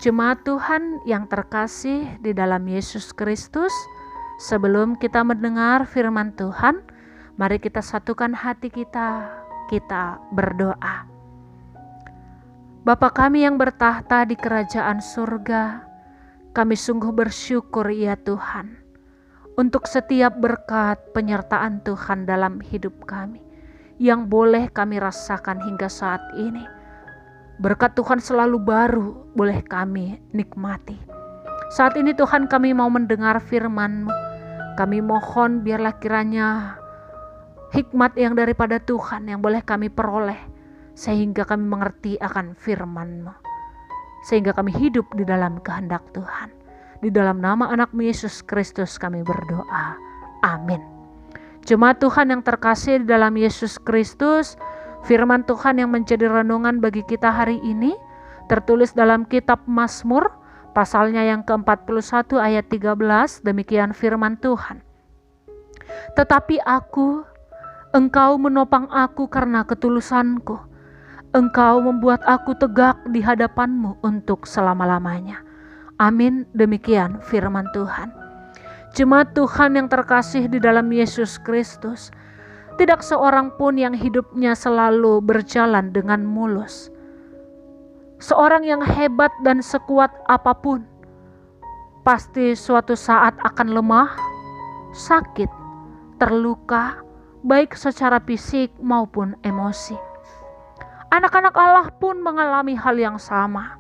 Jemaat Tuhan yang terkasih di dalam Yesus Kristus, sebelum kita mendengar firman Tuhan, mari kita satukan hati kita berdoa. Bapa kami yang bertahta di kerajaan surga, kami sungguh bersyukur ya Tuhan, untuk setiap berkat penyertaan Tuhan dalam hidup kami, yang boleh kami rasakan hingga saat ini. Berkat Tuhan selalu baru boleh kami nikmati. Saat ini Tuhan kami mau mendengar firman-Mu. Kami mohon biarlah kiranya hikmat yang daripada Tuhan yang boleh kami peroleh, sehingga kami mengerti akan firman-Mu, sehingga kami hidup di dalam kehendak Tuhan. Di dalam nama anak-Mu Yesus Kristus kami berdoa. Amin. Jemaat Tuhan yang terkasih di dalam Yesus Kristus, firman Tuhan yang menjadi renungan bagi kita hari ini tertulis dalam kitab Mazmur pasalnya yang ke-41 ayat 13. Demikian firman Tuhan. Tetapi aku, Engkau menopang aku karena ketulusanku. Engkau membuat aku tegak di hadapan-Mu untuk selama-lamanya. Amin. Demikian firman Tuhan. Jemaat Tuhan yang terkasih di dalam Yesus Kristus, tidak seorang pun yang hidupnya selalu berjalan dengan mulus. Seorang yang hebat dan sekuat apapun, pasti suatu saat akan lemah, sakit, terluka, baik secara fisik maupun emosi. Anak-anak Allah pun mengalami hal yang sama.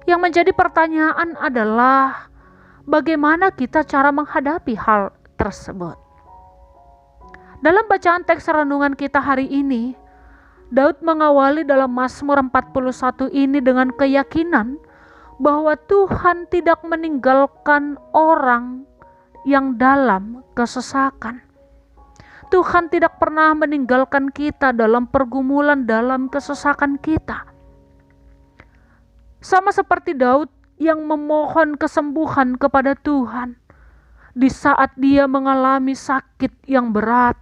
Yang menjadi pertanyaan adalah, bagaimana kita cara menghadapi hal tersebut? Dalam bacaan teks renungan kita hari ini, Daud mengawali dalam Mazmur 41 ini dengan keyakinan bahwa Tuhan tidak meninggalkan orang yang dalam kesesakan. Tuhan tidak pernah meninggalkan kita dalam pergumulan, dalam kesesakan kita. Sama seperti Daud yang memohon kesembuhan kepada Tuhan di saat dia mengalami sakit yang berat,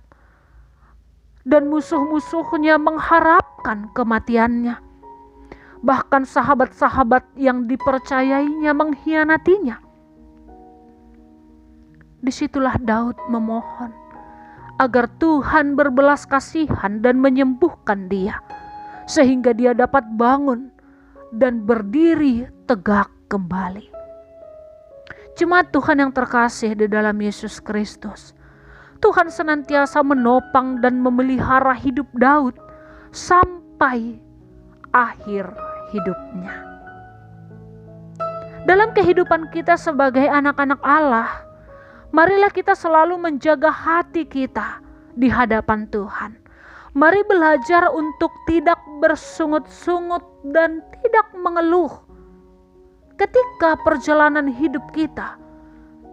dan musuh-musuhnya mengharapkan kematiannya. Bahkan sahabat-sahabat yang dipercayainya mengkhianatinya. Disitulah Daud memohon agar Tuhan berbelas kasihan dan menyembuhkan dia, sehingga dia dapat bangun dan berdiri tegak kembali. Jemaat Tuhan yang terkasih di dalam Yesus Kristus, Tuhan senantiasa menopang dan memelihara hidup Daud sampai akhir hidupnya. Dalam kehidupan kita sebagai anak-anak Allah, marilah kita selalu menjaga hati kita di hadapan Tuhan. Mari belajar untuk tidak bersungut-sungut dan tidak mengeluh ketika perjalanan hidup kita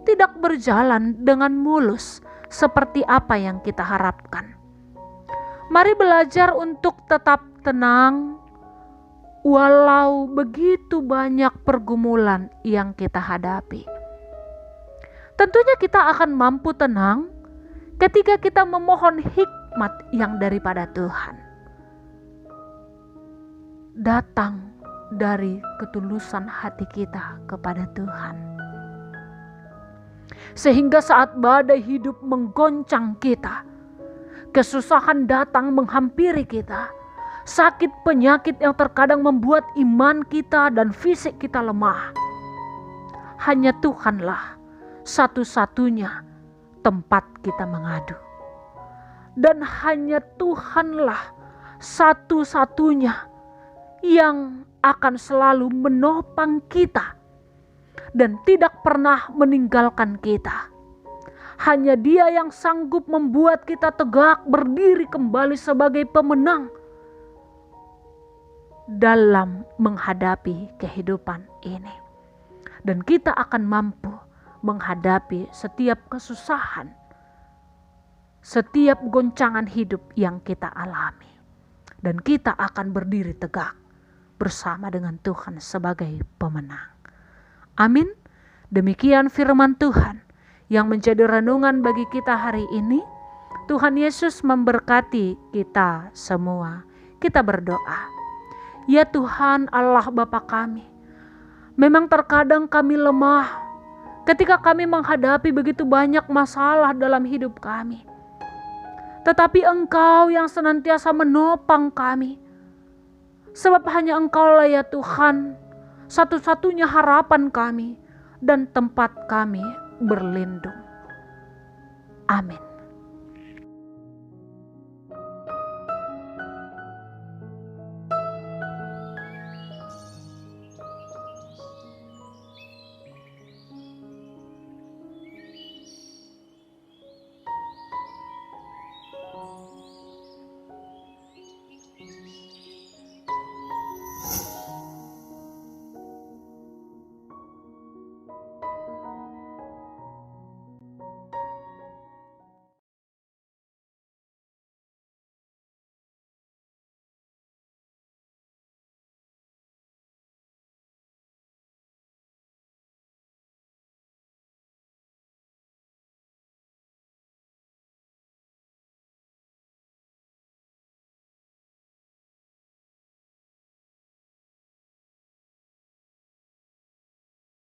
tidak berjalan dengan mulus seperti apa yang kita harapkan. Mari belajar untuk tetap tenang walau begitu banyak pergumulan yang kita hadapi. Tentunya kita akan mampu tenang ketika kita memohon hikmat yang daripada Tuhan, datang dari ketulusan hati kita kepada Tuhan. Sehingga saat badai hidup menggoncang kita, kesusahan datang menghampiri kita, sakit penyakit yang terkadang membuat iman kita dan fisik kita lemah, hanya Tuhanlah satu-satunya tempat kita mengadu. Dan hanya Tuhanlah satu-satunya yang akan selalu menopang kita dan tidak pernah meninggalkan kita. Hanya Dia yang sanggup membuat kita tegak berdiri kembali sebagai pemenang dalam menghadapi kehidupan ini. Dan kita akan mampu menghadapi setiap kesusahan, setiap goncangan hidup yang kita alami. Dan kita akan berdiri tegak bersama dengan Tuhan sebagai pemenang. Amin. Demikian firman Tuhan yang menjadi renungan bagi kita hari ini. Tuhan Yesus memberkati kita semua. Kita berdoa. Ya Tuhan Allah Bapa kami, Memang terkadang kami lemah ketika kami menghadapi begitu banyak masalah dalam hidup kami. Tetapi Engkau yang senantiasa menopang kami. Sebab hanya Engkau lah ya Tuhan, satu-satunya harapan kami dan tempat kami berlindung. Amin.